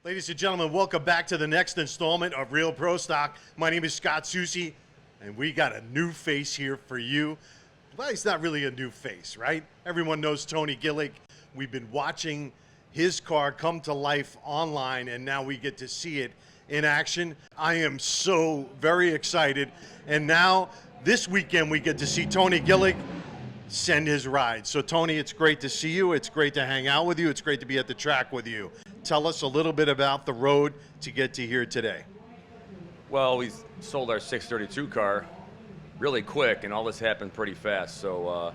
Ladies and gentlemen, welcome back to the next installment of Real Pro Stock. My name is Scott Susie, and we got a new face here for you. Well, he's not really a new face, right? Everyone knows Tony Gillick. We've been watching his car come to life online, and now we get to see it in action. I am so very excited. And now, this weekend, we get to see Tony Gillick send his ride. So, Tony, it's great to see you. It's great to hang out with you. It's great to be at the track with you. Tell us a little bit about the road to get to here today. Well, we sold our 632 car really quick, and all this happened pretty fast. So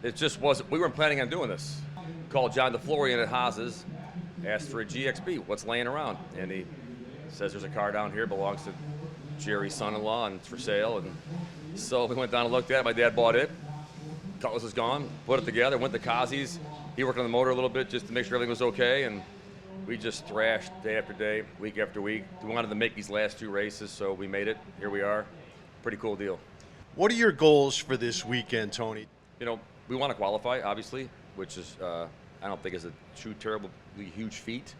it just wasn't, we weren't planning on doing this. Called John DeFlorian at Haas's, asked for a GXB, what's laying around? And he says there's a car down here, belongs to Jerry's son-in-law, and it's for sale. And so we went down and looked at it. My dad bought it. Cutlass was gone, put it together, went to Kazi's. He worked on the motor a little bit just to make sure everything was okay. And we just thrashed day after day, week after week. We wanted to make these last two races, so we made it. Here we are. Pretty cool deal. What are your goals for this weekend, Tony? You know, we want to qualify, obviously, which is, I don't think is a too terribly huge feat.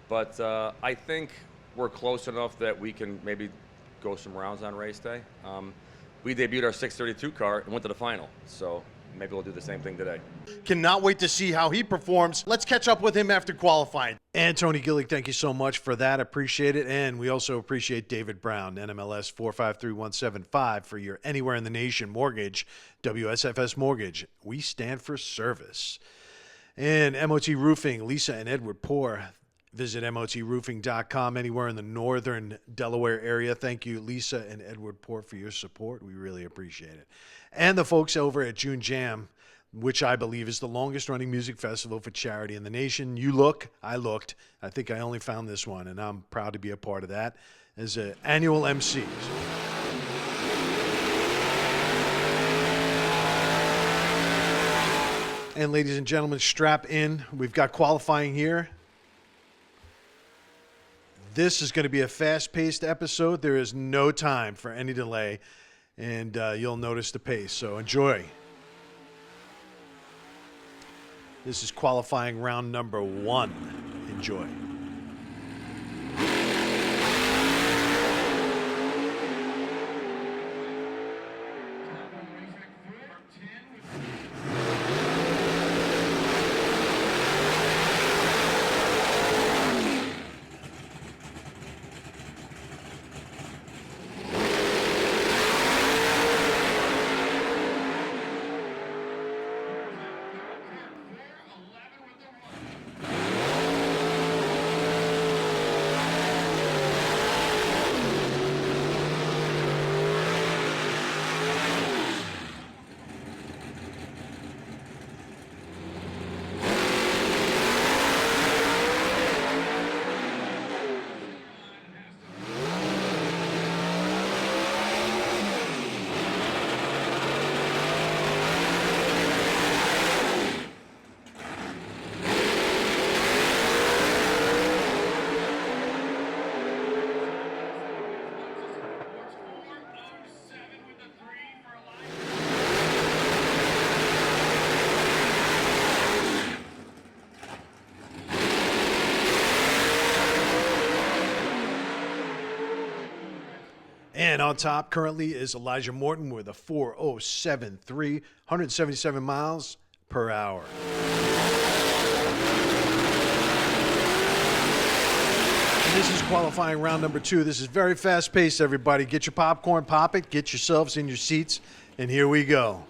But I think we're close enough that we can maybe go some rounds on race day. We debuted our 632 car and went to the final, so maybe we'll do the same thing today. Cannot wait to see how he performs. Let's catch up with him after qualifying. And Tony Gillick, thank you so much for that. Appreciate it. And we also appreciate David Brown, NMLS 453175, for your Anywhere in the Nation mortgage, WSFS Mortgage. We stand for service. And MOT Roofing, Lisa and Edward Poor. Visit motroofing.com anywhere in the northern Delaware area. Thank you, Lisa and Edward Poor, for your support. We really appreciate it. And the folks over at June Jam, which I believe is the longest running music festival for charity in the nation. You look, I looked. I think I only found this one, and I'm proud to be a part of that as an annual MC. And ladies and gentlemen, strap in. We've got qualifying here. This is going to be a fast-paced episode. There is no time for any delay, and you'll notice the pace, so enjoy. This is qualifying round number 1. Enjoy. And on top currently is Elijah Morton with a 4:07.3, 177 miles per hour. And this is qualifying round number 2. This is very fast-paced, everybody. Get your popcorn, pop it, get yourselves in your seats, and here we go.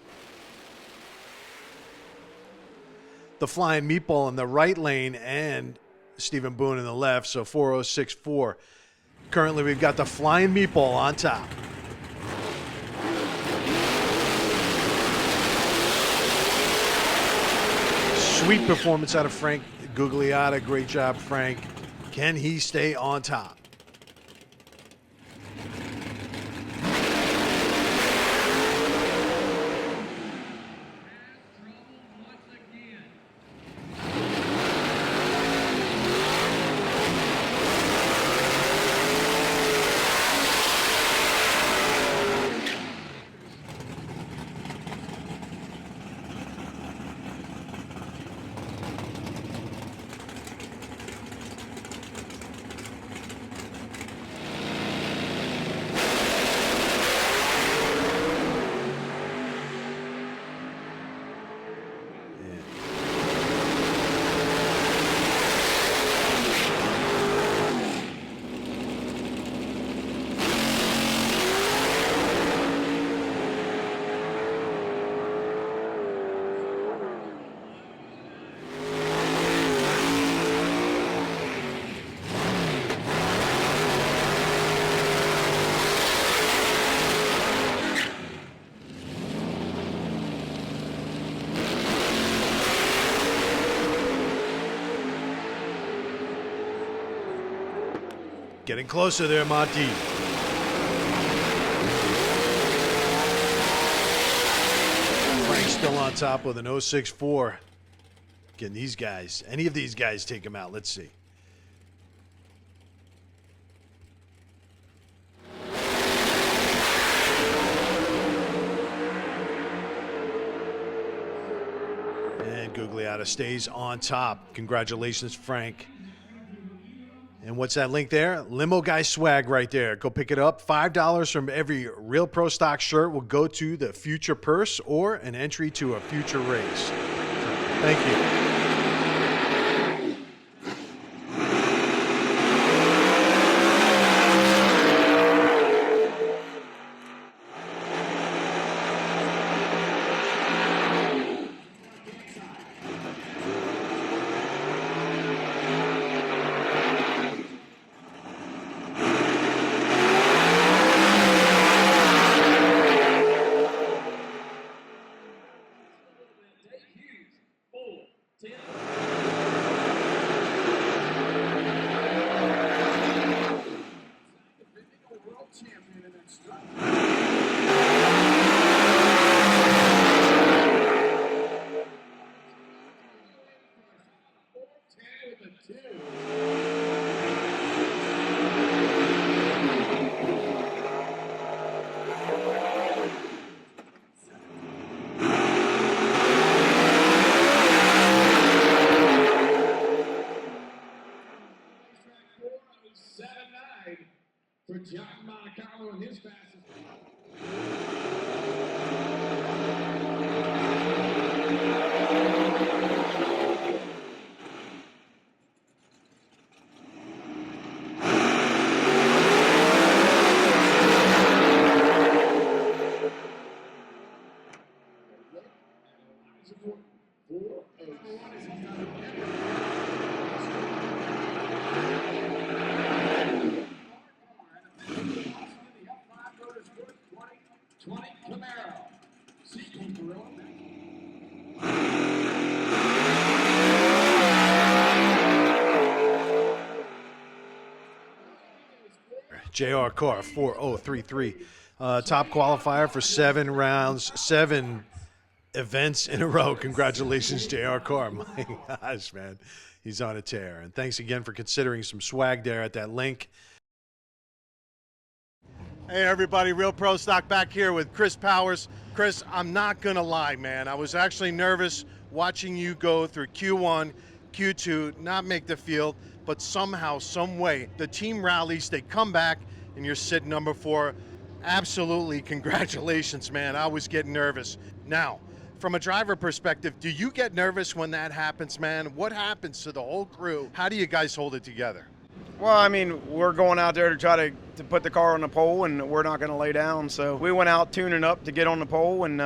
The Flying Meatball in the right lane and Stephen Boone in the left, so 4:06.4. Currently, we've got the Flying Meatball on top. Sweet performance out of Frank Gugliotta. Great job, Frank. Can he stay on top? Getting closer there, Monty. Frank's still on top with an 0.64. Can these guys, any of these guys, take him out? Let's see. And Gugliotta stays on top. Congratulations, Frank. And what's that link there? Limo Guy swag right there. Go pick it up. $5 from every Real Pro Stock shirt will go to the future purse or an entry to a future race. Thank you. For John Monaco and his fastest. JR Carr, 4033. Top qualifier for 7 rounds, 7 events in a row. Congratulations, JR Carr. My gosh, man. He's on a tear. And thanks again for considering some swag there at that link. Hey, everybody. Real Pro Stock back here with Chris Powers. Chris, I'm not going to lie, man. I was actually nervous watching you go through Q1, Q2, not make the field, but somehow, some way, the team rallies, they come back, and you're sitting number 4. Absolutely, congratulations, man. I was getting nervous. Now, from a driver perspective, do you get nervous when that happens, man? What happens to the whole crew? How do you guys hold it together? Well, I mean, we're going out there to try to put the car on the pole, and we're not going to lay down. So we went out tuning up to get on the pole, and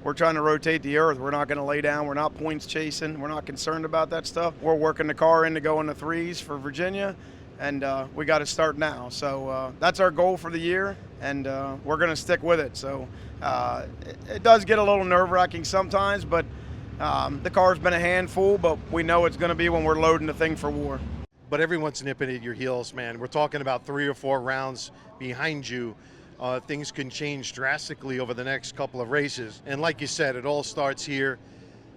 we're trying to rotate the earth. We're not going to lay down. We're not points chasing. We're not concerned about that stuff. We're working the car in to go in the 3s for Virginia, and we got to start now. So that's our goal for the year, and we're going to stick with it. So it does get a little nerve-wracking sometimes, but the car's been a handful, but we know it's going to be when we're loading the thing for war. But everyone's nipping at your heels, man. We're talking about 3 or 4 rounds behind you. Things can change drastically over the next couple of races. And like you said, it all starts here.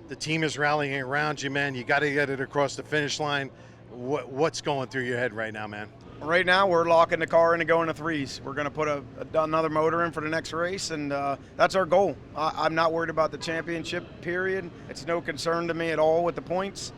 The team is rallying around you, man. You got to get it across the finish line. What's going through your head right now, man? Right now, we're locking the car in to go in the 3s. We're going to put another motor in for the next race, and that's our goal. I'm not worried about the championship, period. It's no concern to me at all with the points.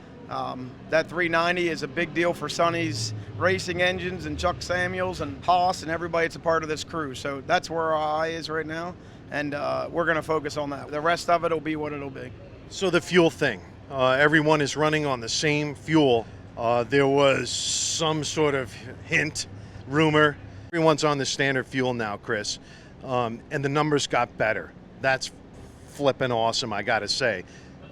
That 390 is a big deal for Sonny's racing engines and Chuck Samuels and Haas and everybody that's a part of this crew. So that's where our eye is right now, and we're going to focus on that. The rest of it will be what it'll be. So the fuel thing, everyone is running on the same fuel. There was some sort of hint, rumor. Everyone's on the standard fuel now, Chris, and the numbers got better. That's flipping awesome, I got to say.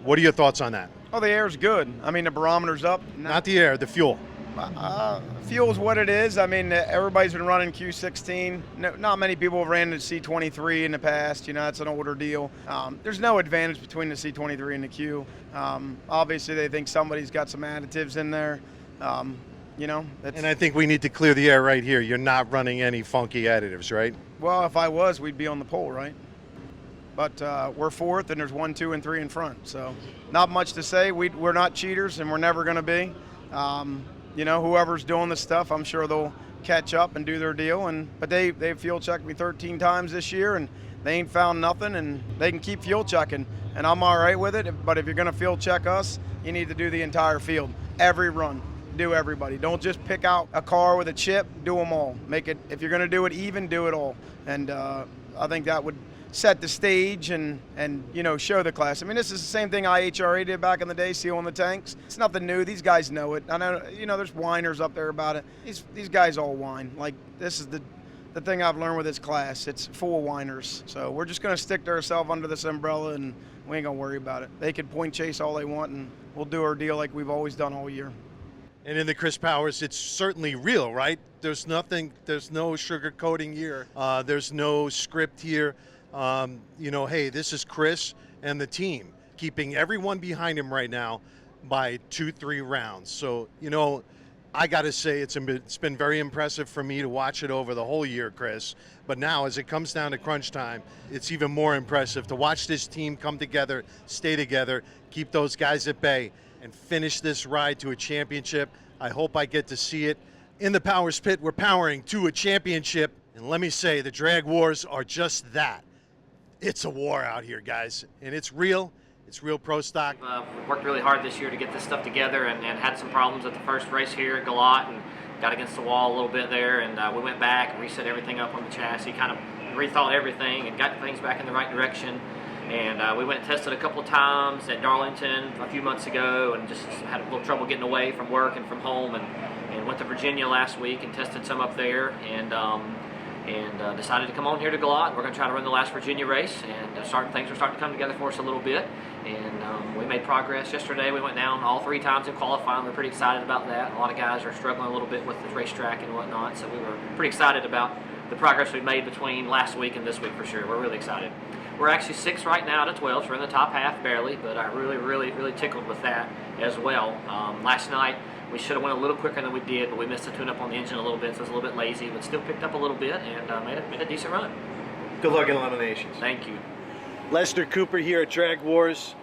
What are your thoughts on that? Oh, the air's good. I mean, the barometer's up. Not the air, the fuel. Fuel's what it is. I mean, everybody's been running Q16. No, not many people have ran the C23 in the past. You know, it's an older deal. There's no advantage between the C23 and the Q. Obviously, they think somebody's got some additives in there. You know, And I think we need to clear the air right here. You're not running any funky additives, right? well, if I was, we'd be on the pole, right? But we're fourth, and there's 1, 2, and 3 in front. So not much to say. We're not cheaters, and we're never going to be. You know, whoever's doing this stuff, I'm sure they'll catch up and do their deal. But they've fuel checked me 13 times this year, and they ain't found nothing, and they can keep fuel checking. And I'm all right with it. But if you're going to fuel check us, you need to do the entire field, every run. Do everybody. Don't just pick out a car with a chip. Do them all. Make it. If you're going to do it even, do it all. And I think that would set the stage and you know, show the class. I mean, this is the same thing IHRA did back in the day, sealing the tanks. It's nothing new. These guys know it. I know, you know, there's whiners up there about it. These guys all whine. Like, this is the thing I've learned with this class. It's full of whiners. So we're just going to stick to ourselves under this umbrella, and we ain't going to worry about it. They can point chase all they want, and we'll do our deal like we've always done all year. And in the Chris Powers, it's certainly real, right? There's no sugarcoating here. There's no script here. You know, hey, this is Chris and the team, keeping everyone behind him right now by 2-3 rounds. So, you know, I got to say it's been very impressive for me to watch it over the whole year, Chris. But now, as it comes down to crunch time, it's even more impressive to watch this team come together, stay together, keep those guys at bay, and finish this ride to a championship. I hope I get to see it. In the Powers Pit, we're powering to a championship. And let me say, the drag wars are just that. It's a war out here, guys. And it's real. It's real pro stock. We worked really hard this year to get this stuff together and had some problems at the first race here at Galat and got against the wall a little bit there. And we went back and reset everything up on the chassis, kind of rethought everything and got things back in the right direction. And we went and tested a couple of times at Darlington a few months ago and just had a little trouble getting away from work and from home, and went to Virginia last week and tested some up there, and decided to come on here to Galat. We're going to try to run the last Virginia race, and things are starting to come together for us a little bit. And we made progress yesterday. We went down all 3 times in qualifying. We're pretty excited about that. A lot of guys are struggling a little bit with the racetrack and whatnot, so we were pretty excited about the progress we made between last week and this week for sure. We're really excited. We're actually 6 right now out of 12, so we're in the top half barely, but I'm really tickled with that as well. Last night, we should have went a little quicker than we did, but we missed the tune-up on the engine a little bit, so it was a little bit lazy, but still picked up a little bit and made a decent run. Good luck in eliminations. Thank you. Lester Cooper here at Drag Wars.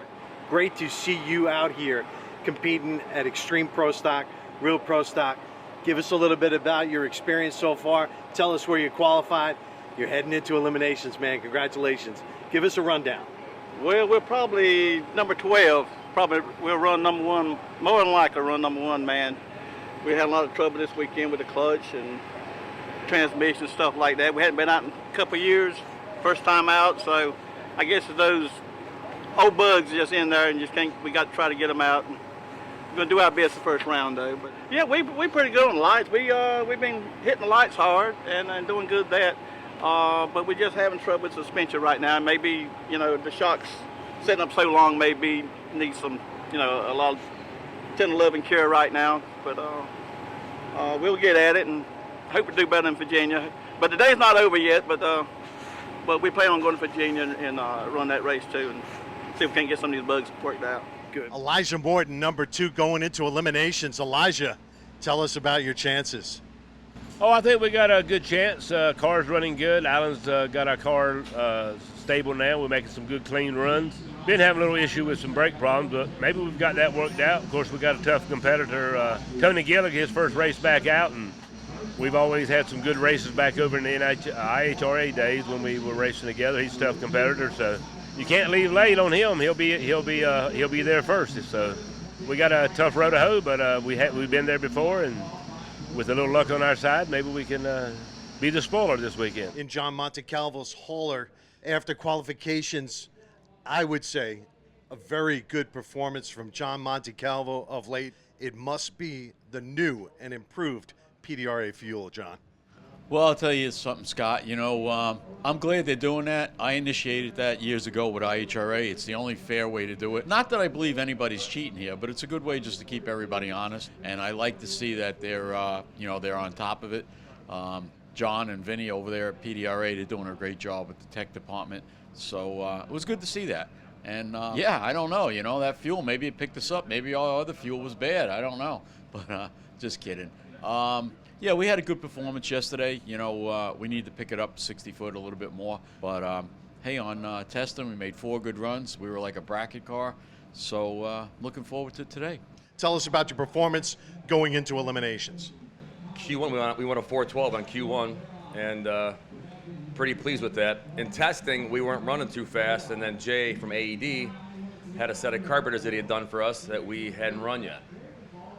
Great to see you out here competing at Extreme Pro Stock, Real Pro Stock. Give us a little bit about your experience so far. Tell us where you qualified. You're heading into eliminations, man. Congratulations. Give us a rundown. Well, we're probably number 12. Probably we'll run number 1, more than likely run number 1, man. We had a lot of trouble this weekend with the clutch and transmission, stuff like that. We hadn't been out in a couple of years, first time out, so I guess those old bugs are just in there and we got to try to get them out. We're going to do our best the first round, though. But yeah, we pretty good on the lights. We've been hitting the lights hard and doing good at that. But we're just having trouble with suspension right now. Maybe, you know, the shocks setting up so long maybe need some, you know, a lot of 10 11 cure right now. But we'll get at it and hope to do better in Virginia. But the day's not over yet, but we plan on going to Virginia and run that race too and see if we can get some of these bugs worked out. Good. Elijah Morton, number 2, going into eliminations. Elijah, tell us about your chances. Oh, I think we got a good chance. Car's running good. Alan's got our car stable now. We're making some good, clean runs. Been having a little issue with some brake problems, but maybe we've got that worked out. Of course, we got a tough competitor, Tony Gillick, his first race back out, and we've always had some good races back over in the IHRA days when we were racing together. He's a tough competitor, so you can't leave late on him. He'll be there first. So we got a tough road to hoe, but we've been there before, and with a little luck on our side, maybe we can be the spoiler this weekend. In John Montecalvo's hauler, after qualifications, I would say a very good performance from John Montecalvo of late. It must be the new and improved PDRA fuel, John. Well, I'll tell you something, Scott. You know, I'm glad they're doing that. I initiated that years ago with IHRA. It's the only fair way to do it. Not that I believe anybody's cheating here, but it's a good way just to keep everybody honest. And I like to see that they're on top of it. John and Vinny over there at PDRA, they're doing a great job with the tech department. So it was good to see that. And yeah, I don't know. You know, that fuel, maybe it picked us up. Maybe our other fuel was bad. I don't know. But just kidding. Yeah, we had a good performance yesterday. You know, we need to pick it up 60 foot a little bit more. But hey, on testing, we made 4 good runs. We were like a bracket car. So looking forward to today. Tell us about your performance going into eliminations. Q1, we won a 412 on Q1, and pretty pleased with that. In testing, we weren't running too fast, and then Jay from AED had a set of carburetors that he had done for us that we hadn't run yet.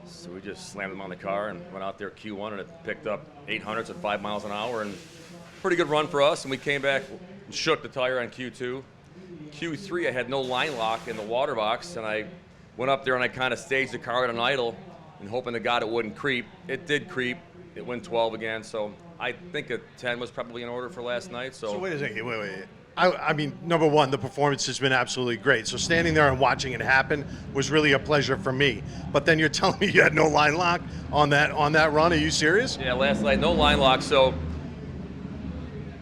So we just slammed them on the car and went out there Q1, and it picked up 800s at 5 miles an hour, and pretty good run for us. And we came back and shook the tire on Q2. Q3, I had no line lock in the water box, and I went up there and I kind of staged the car at an idle and hoping to God it wouldn't creep. It did creep. It went 12 again, so I think a 10 was probably in order for last night. So wait a second, wait. I mean, number one, the performance has been absolutely great. So standing there and watching it happen was really a pleasure for me. But then you're telling me you had no line lock on that run. Are you serious? Yeah, last night, no line lock, so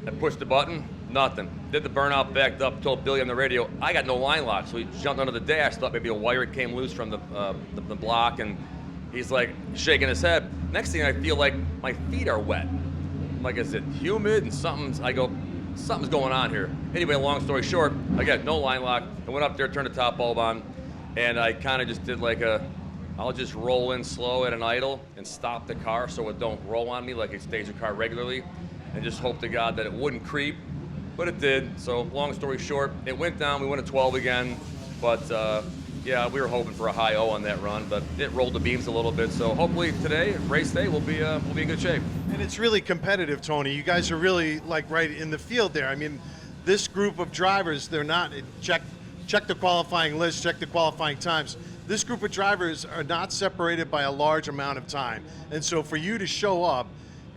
I pushed the button, nothing. Did the burnout, backed up, told Billy on the radio, I got no line lock. So he jumped under the dash, thought maybe a wire came loose from the block, and he's like shaking his head. Next thing I feel like my feet are wet. I'm like, is it humid? And something's going on here. Anyway, long story short, I got no line lock. I went up there, turned the top bulb on, and I kind of just did like I'll just roll in slow at an idle and stop the car so it don't roll on me like I stage the car regularly, and just hope to God that it wouldn't creep. But it did. So long story short, it went down. We went to 12 again. But yeah, we were hoping for a high O on that run, but it rolled the beams a little bit. So hopefully today, race day, we'll be in good shape. And it's really competitive, Tony. You guys are really like right in the field there. I mean, this group of drivers, they're not check the qualifying list, check the qualifying times. This group of drivers are not separated by a large amount of time. And so for you to show up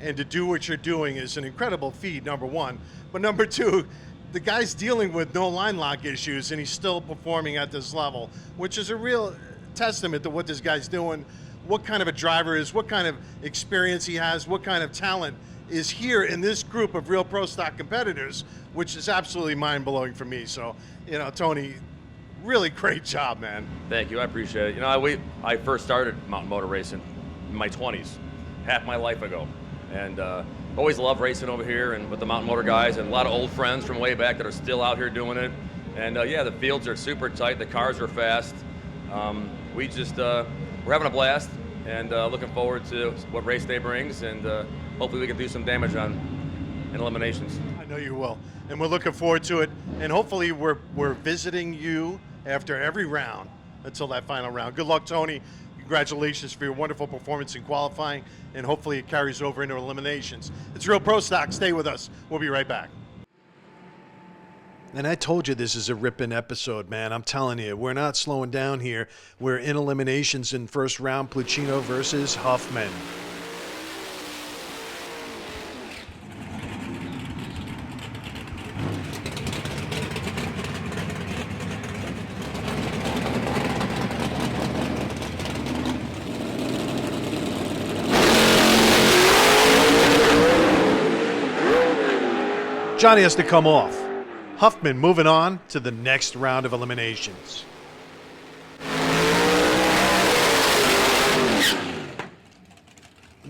and to do what you're doing is an incredible feat, number one. But number two, the guy's dealing with no line lock issues and he's still performing at this level, which is a real testament to what this guy's doing, what kind of a driver is, what kind of experience he has, what kind of talent is here in this group of real pro stock competitors, which is absolutely mind-blowing for me. So, you know, Tony, really great job, man. Thank you, I appreciate it. You know, I first started mountain motor racing in my 20s, half my life ago. And always loved racing over here and with the mountain motor guys, and a lot of old friends from way back that are still out here doing it. And yeah, the fields are super tight, the cars are fast. We're having a blast, and looking forward to what race day brings, and hopefully we can do some damage in eliminations. I know you will, and we're looking forward to it. And hopefully we're visiting you after every round until that final round. Good luck, Tony. Congratulations for your wonderful performance in qualifying, and hopefully it carries over into eliminations. It's Real Pro Stock. Stay with us. We'll be right back. And I told you this is a ripping episode, man. I'm telling you, we're not slowing down here. We're in eliminations in first round, Pluchino versus Huffman. Johnny has to come off. Huffman moving on to the next round of eliminations.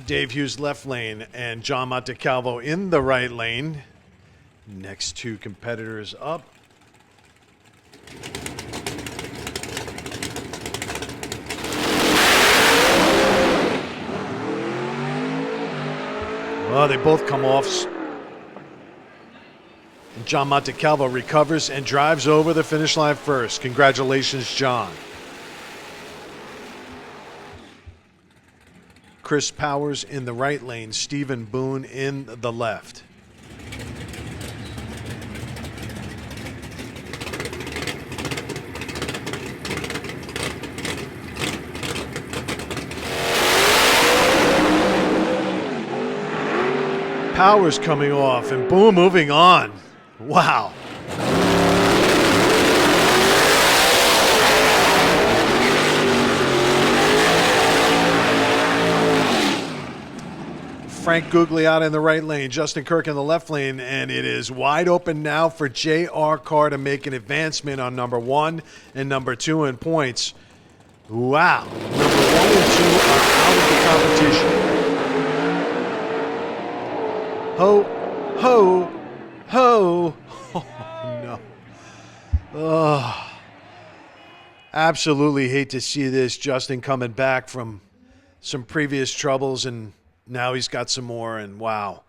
Dave Hughes left lane and John Montecalvo in the right lane. Next two competitors up. Well, they both come off. John Montecalvo recovers and drives over the finish line first. Congratulations, John. Chris Powers in the right lane, Stephen Boone in the left. Powers coming off and Boone moving on. Wow. Frank Gugliotta in the right lane, Justin Kirk in the left lane, and it is wide open now for J.R. Carr to make an advancement on number 1 and number 2 in points. Wow. Number 1 and 2 are out of the competition. Ho, ho, ho. Oh, no. Oh. Absolutely hate to see this. Justin coming back from some previous troubles, and now he's got some more, and wow.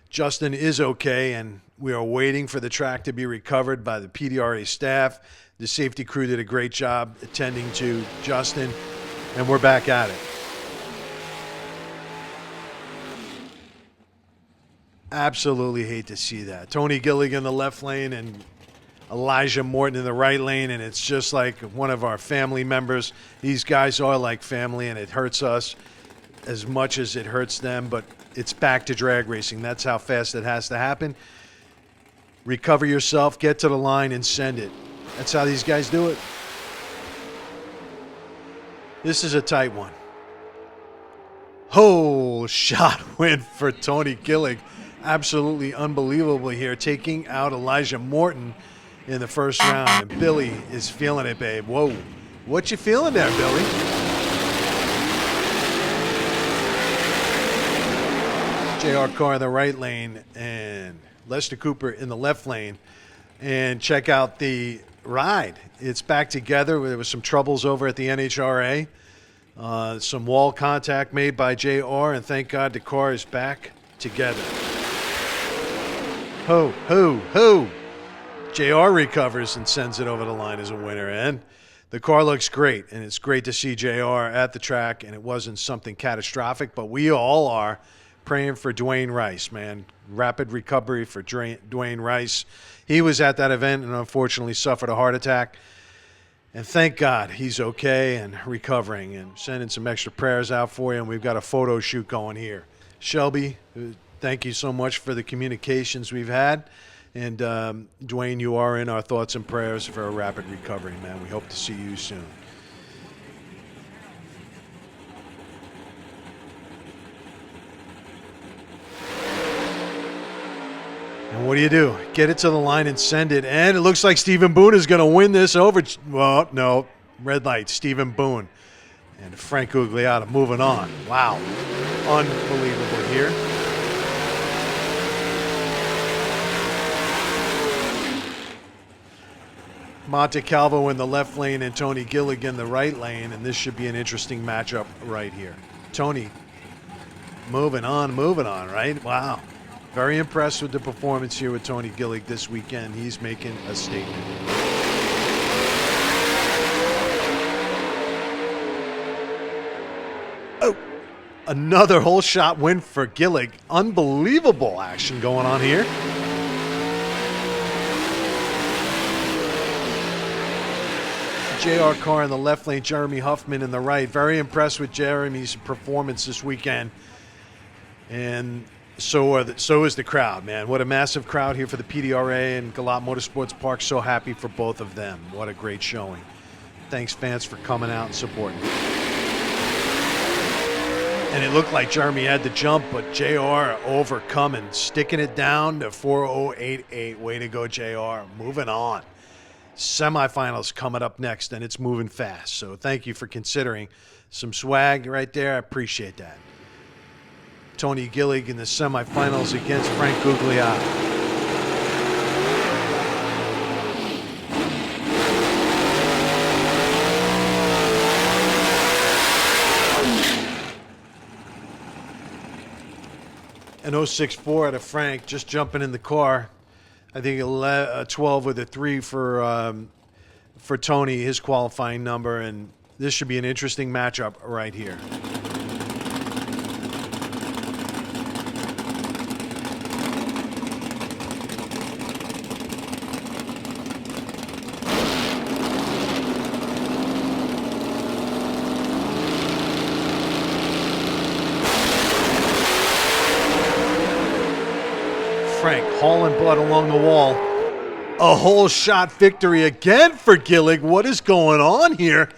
Justin is okay, and we are waiting for the track to be recovered by the PDRA staff. The safety crew did a great job attending to Justin, and we're back at it. Absolutely hate to see that. Tony Gilligan in the left lane and Elijah Morton in the right lane, and it's just like one of our family members. These guys are like family, and it hurts us as much as it hurts them, but it's back to drag racing. That's how fast it has to happen. Recover yourself, get to the line, and send it. That's how these guys do it. This is a tight one. Whole shot win for Tony Gillig. Absolutely unbelievable here, taking out Elijah Morton in the first round, and Billy is feeling it, babe. Whoa, what you feeling there, Billy? J.R. Carr in the right lane and Lester Cooper in the left lane. And check out the ride. It's back together. There was some troubles over at the NHRA. Some wall contact made by J.R., and thank God the car is back together. Ho, ho, ho. JR recovers and sends it over the line as a winner. And the car looks great, and it's great to see JR at the track, and it wasn't something catastrophic, but we all are praying for Dwayne Rice, man. Rapid recovery for Dwayne Rice. He was at that event and unfortunately suffered a heart attack. And thank God he's okay and recovering, and sending some extra prayers out for you, and we've got a photo shoot going here. Shelby, thank you so much for the communications we've had. And Dwayne, you are in our thoughts and prayers for a rapid recovery, man. We hope to see you soon. And what do? Get it to the line and send it. And it looks like Stephen Boone is going to win this over. Well, no, red light, Stephen Boone. And Frank Gugliotta moving on. Wow. Unbelievable here. Monte Calvo in the left lane and Tony Gilligan in the right lane, and this should be an interesting matchup right here. Tony moving on, right? Wow. Very impressed with the performance here with Tony Gillig this weekend. He's making a statement. Oh, another whole shot win for Gillig. Unbelievable action going on here. J.R. Carr in the left lane, Jeremy Huffman in the right. Very impressed with Jeremy's performance this weekend. And so is the crowd, man. What a massive crowd here for the PDRA and Galat Motorsports Park. So happy for both of them. What a great showing. Thanks, fans, for coming out and supporting. And it looked like Jeremy had the jump, but JR overcoming, sticking it down to 4:088. Way to go, JR. Moving on. Semifinals coming up next, and it's moving fast. So thank you for considering some swag right there. I appreciate that. Tony Gillig in the semifinals against Frank Gugliotta. An 064 out of Frank, just jumping in the car. I think 12 with a 3 for Tony, his qualifying number, and this should be an interesting matchup right here. Frank hauling blood along the wall. A whole shot victory again for Gillig. What is going on here?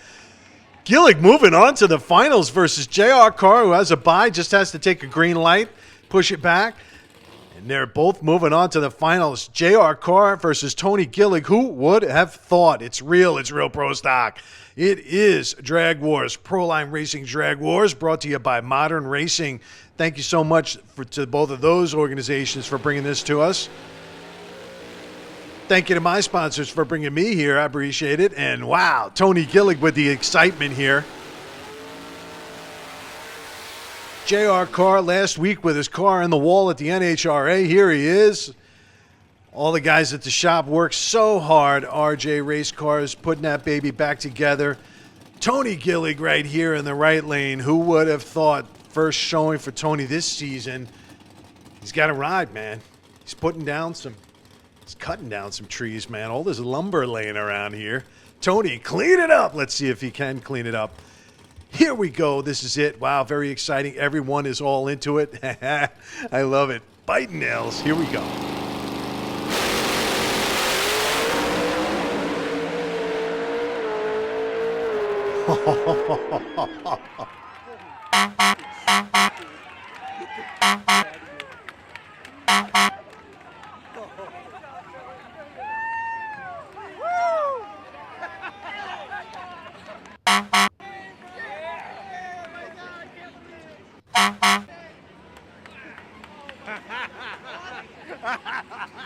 Gillig moving on to the finals versus JR Carr, who has a bye, just has to take a green light, push it back. And they're both moving on to the finals. JR Carr versus Tony Gillig. Who would have thought? It's real Pro Stock. It is Drag Wars, Proline Racing Drag Wars, brought to you by Modern Racing. Thank you so much to both of those organizations for bringing this to us. Thank you to my sponsors for bringing me here. I appreciate it. And wow, Tony Gillig with the excitement here. JR Carr last week with his car in the wall at the NHRA. Here he is. All the guys at the shop worked so hard. RJ Race Cars putting that baby back together. Tony Gillig right here in the right lane. Who would have thought? First showing for Tony this season. He's got a ride, man. He's cutting down some trees, man. All this lumber laying around here. Tony, clean it up. Let's see if he can clean it up. Here we go. This is it. Wow, very exciting. Everyone is all into it. I love it. Biting nails. Here we go.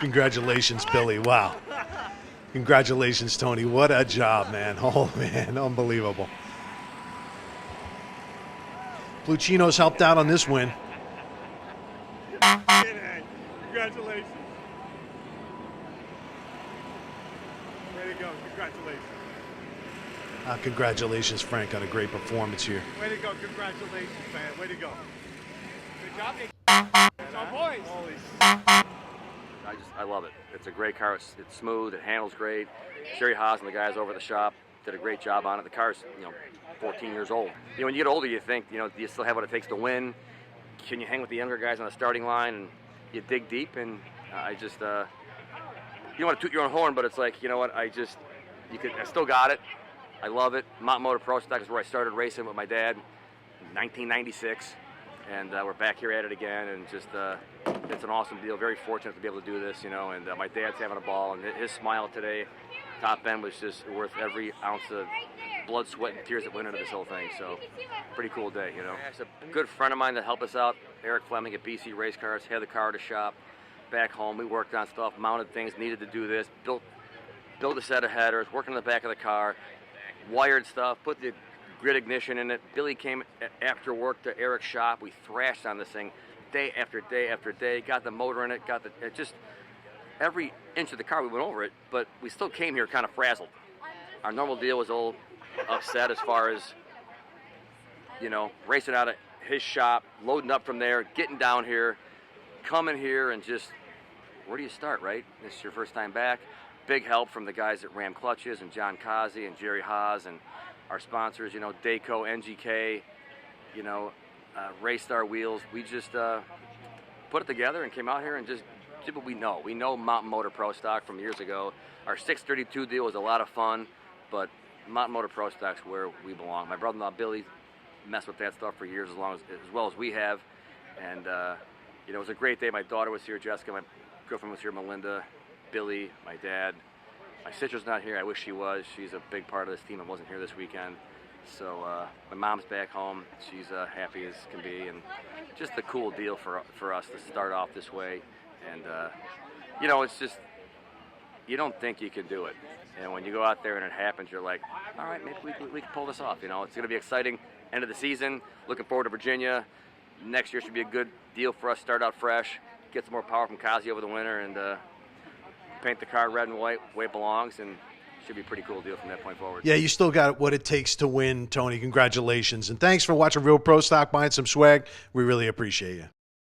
Congratulations, Billy. Wow. Congratulations, Tony. What a job, man. Oh, man. Unbelievable. Pluchino's helped out on this win. Congratulations. Way to go. Congratulations. Congratulations, Frank, on a great performance here. Way to go. Congratulations, man. Way to go. Good job, Nick. It's our boys. I love it. It's a great car. It's smooth. It handles great. Sherry Haas and the guys over at the shop did a great job on it. The car's 14 years old. When you get older, you think, do you still have what it takes to win? Can you hang with the younger guys on the starting line? And you dig deep. And I just, you don't want to toot your own horn, but it's like, you know what? I still got it. I love it. MOT Pro Stock is where I started racing with my dad in 1996. And we're back here at it again, and just it's an awesome deal. Very fortunate to be able to do this, and my dad's having a ball, and his smile today, top end, was just worth every ounce of blood, sweat, and tears that went into this whole thing. So, pretty cool day, It's a good friend of mine that helped us out, Eric Fleming at BC Race Cars, had the car at a shop back home. We worked on stuff, mounted things, needed to do this, built a set of headers, working on the back of the car, wired stuff, put the grid ignition in it. Billy came after work to Eric's shop. We thrashed on this thing day after day after day. Got the motor in it. Just every inch of the car we went over it. But we still came here kind of frazzled. Our normal deal was a little upset as far as racing out of his shop, loading up from there, getting down here, coming here, and just where do you start, right? This is your first time back. Big help from the guys at Ram Clutches and John Kazi and Jerry Haas and our sponsors, Dayco, NGK, Raystar Wheels. We just put it together and came out here and just did what we know. We know MOT Pro Stock from years ago. Our 632 deal was a lot of fun, but MOT Pro Stock's where we belong. My brother-in-law Billy messed with that stuff for years, as well as we have. And it was a great day. My daughter was here, Jessica. My girlfriend was here, Melinda, Billy, my dad. My sister's not here. I wish she was. She's a big part of this team and wasn't here this weekend. So my mom's back home. She's happy as can be, and just a cool deal for us to start off this way. And it's just, you don't think you can do it, and when you go out there and it happens, you're like, all right, maybe we can pull this off. It's going to be exciting. End of the season. Looking forward to Virginia. Next year should be a good deal for us. Start out fresh. Get some more power from Kazi over the winter, and paint the car red and white way it belongs, and should be a pretty cool deal from that point forward. Yeah, you still got what it takes to win, Tony. Congratulations. And thanks for watching Real Pro Stock, buying some swag. We really appreciate you.